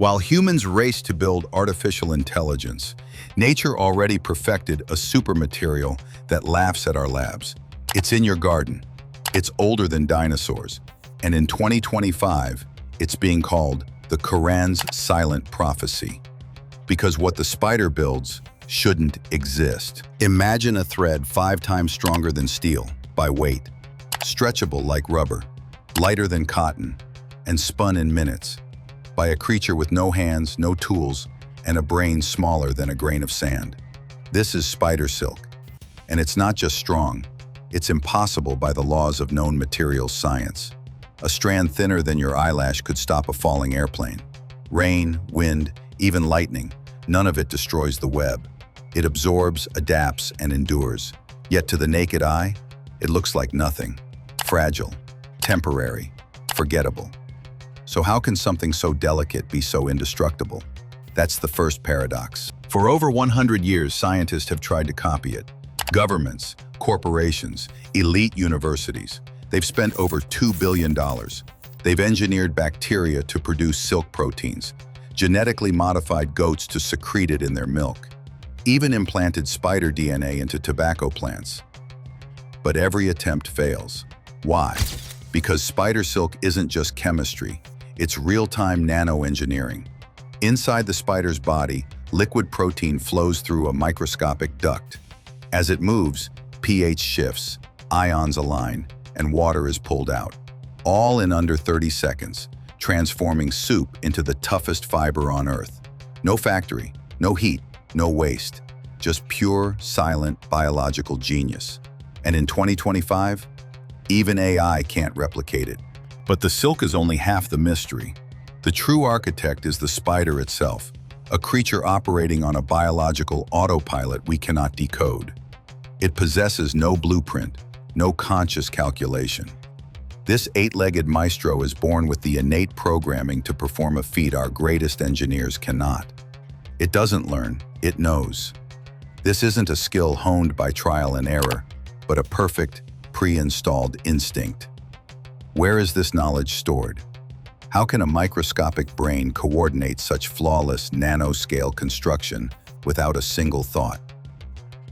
While humans race to build artificial intelligence, nature already perfected a supermaterial that laughs at our labs. It's in your garden. It's older than dinosaurs. And in 2025, it's being called the Quran's silent prophecy. Because what the spider builds shouldn't exist. Imagine a thread 5 times stronger than steel by weight, stretchable like rubber, lighter than cotton, and spun in minutes by a creature with no hands, no tools, and a brain smaller than a grain of sand. This is spider silk. And it's not just strong, it's impossible by the laws of known materials science. A strand thinner than your eyelash could stop a falling airplane. Rain, wind, even lightning, none of it destroys the web. It absorbs, adapts, and endures. Yet to the naked eye, it looks like nothing. Fragile, temporary, forgettable. So how can something so delicate be so indestructible? That's the first paradox. For over 100 years, scientists have tried to copy it. Governments, corporations, elite universities. They've spent over $2 billion. They've engineered bacteria to produce silk proteins, genetically modified goats to secrete it in their milk, even implanted spider DNA into tobacco plants. But every attempt fails. Why? Because spider silk isn't just chemistry, it's real-time nanoengineering. Inside the spider's body, liquid protein flows through a microscopic duct. As it moves, pH shifts, ions align, and water is pulled out. All in under 30 seconds, transforming soup into the toughest fiber on Earth. No factory, no heat, no waste. Just pure, silent, biological genius. And in 2025, even AI can't replicate it. But the silk is only half the mystery. The true architect is the spider itself, a creature operating on a biological autopilot we cannot decode. It possesses no blueprint, no conscious calculation. This 8-legged maestro is born with the innate programming to perform a feat our greatest engineers cannot. It doesn't learn, it knows. This isn't a skill honed by trial and error, but a perfect, pre-installed instinct. Where is this knowledge stored? How can a microscopic brain coordinate such flawless nanoscale construction without a single thought?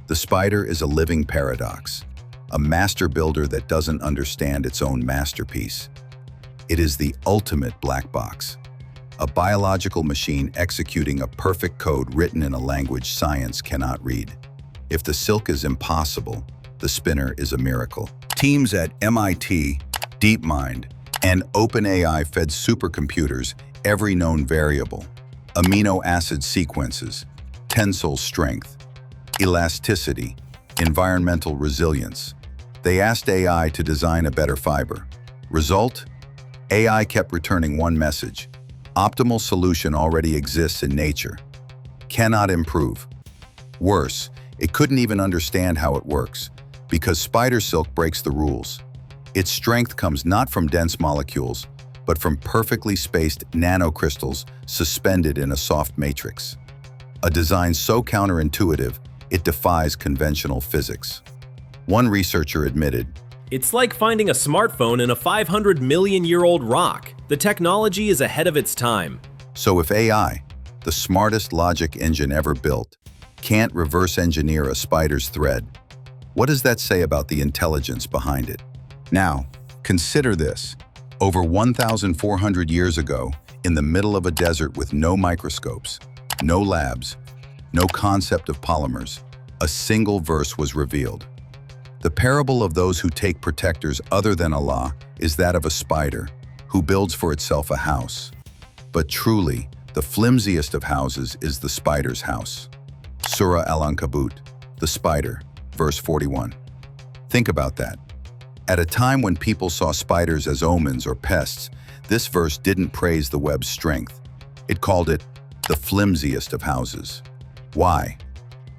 The spider is a living paradox, a master builder that doesn't understand its own masterpiece. It is the ultimate black box, a biological machine executing a perfect code written in a language science cannot read. If the silk is impossible, the spinner is a miracle. Teams at MIT, DeepMind, and OpenAI fed supercomputers every known variable, amino acid sequences, tensile strength, elasticity, environmental resilience. They asked AI to design a better fiber. Result? AI kept returning one message: optimal solution already exists in nature. Cannot improve. Worse, it couldn't even understand how it works, because spider silk breaks the rules. Its strength comes not from dense molecules, but from perfectly spaced nanocrystals suspended in a soft matrix. A design so counterintuitive, it defies conventional physics. One researcher admitted, "It's like finding a smartphone in a 500-million-year-old rock. The technology is ahead of its time." So if AI, the smartest logic engine ever built, can't reverse engineer a spider's thread, what does that say about the intelligence behind it? Now, consider this. Over 1,400 years ago, in the middle of a desert with no microscopes, no labs, no concept of polymers, a single verse was revealed. The parable of those who take protectors other than Allah is that of a spider who builds for itself a house. But truly, the flimsiest of houses is the spider's house. Surah Al-Ankabut, the spider, verse 41. Think about that. At a time when people saw spiders as omens or pests, this verse didn't praise the web's strength. It called it the flimsiest of houses. Why?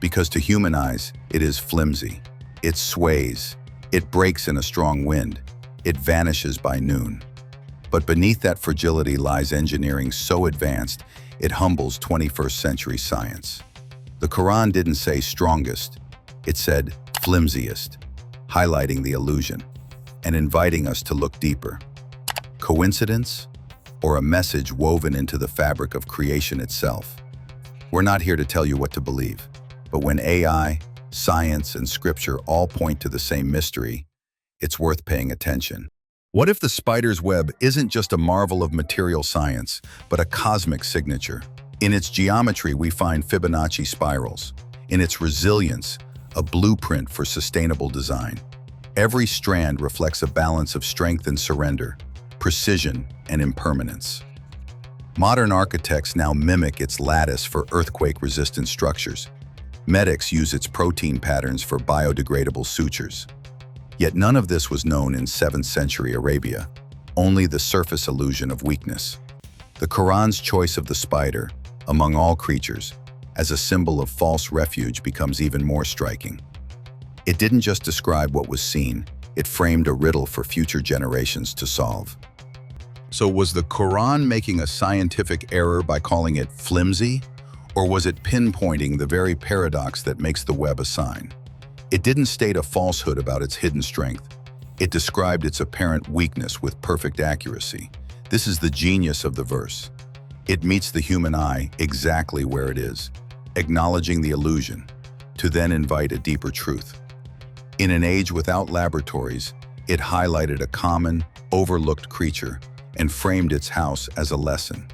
Because to human eyes, it is flimsy. It sways. It breaks in a strong wind. It vanishes by noon. But beneath that fragility lies engineering so advanced, it humbles 21st century science. The Quran didn't say strongest. It said flimsiest, highlighting the illusion and inviting us to look deeper. Coincidence? or a message woven into the fabric of creation itself. We're not here to tell you what to believe, but when AI, science, and scripture all point to the same mystery, it's worth paying attention. What if the spider's web isn't just a marvel of material science, but a cosmic signature? In its geometry, we find Fibonacci spirals. In its resilience, a blueprint for sustainable design. Every strand reflects a balance of strength and surrender, precision and impermanence. Modern architects now mimic its lattice for earthquake-resistant structures. Medics use its protein patterns for biodegradable sutures. Yet none of this was known in 7th century Arabia, only the surface illusion of weakness. The Quran's choice of the spider, among all creatures, as a symbol of false refuge becomes even more striking. It didn't just describe what was seen, it framed a riddle for future generations to solve. So was the Quran making a scientific error by calling it flimsy? Or was it pinpointing the very paradox that makes the web a sign? It didn't state a falsehood about its hidden strength. It described its apparent weakness with perfect accuracy. This is the genius of the verse. It meets the human eye exactly where it is, acknowledging the illusion, to then invite a deeper truth. In an age without laboratories, it highlighted a common, overlooked creature and framed its house as a lesson.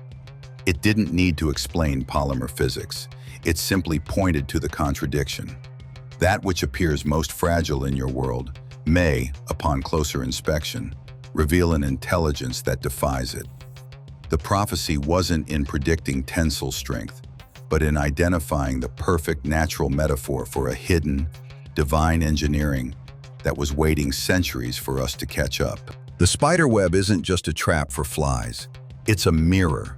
It didn't need to explain polymer physics. It simply pointed to the contradiction. That which appears most fragile in your world may, upon closer inspection, reveal an intelligence that defies it. The prophecy wasn't in predicting tensile strength, but in identifying the perfect natural metaphor for a hidden, divine engineering that was waiting centuries for us to catch up. The spider web isn't just a trap for flies. It's a mirror.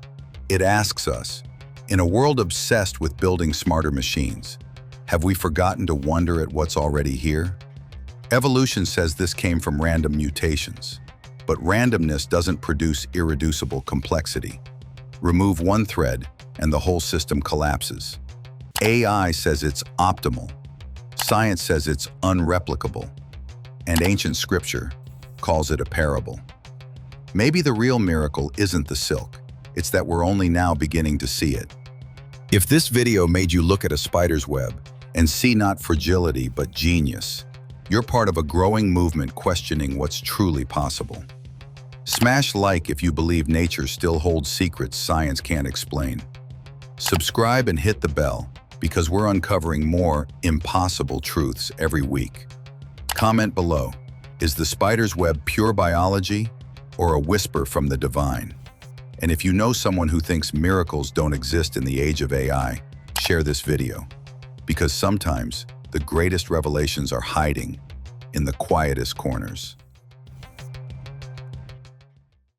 It asks us, in a world obsessed with building smarter machines, have we forgotten to wonder at what's already here? Evolution says this came from random mutations, but randomness doesn't produce irreducible complexity. Remove one thread and the whole system collapses. AI says it's optimal. Science says it's unreplicable. And ancient scripture calls it a parable. Maybe the real miracle isn't the silk. It's that we're only now beginning to see it. If this video made you look at a spider's web and see not fragility but genius, you're part of a growing movement questioning what's truly possible. Smash like if you believe nature still holds secrets science can't explain. Subscribe and hit the bell because we're uncovering more impossible truths every week. Comment below, is the spider's web pure biology or a whisper from the divine? And if you know someone who thinks miracles don't exist in the age of AI, share this video. Because sometimes the greatest revelations are hiding in the quietest corners.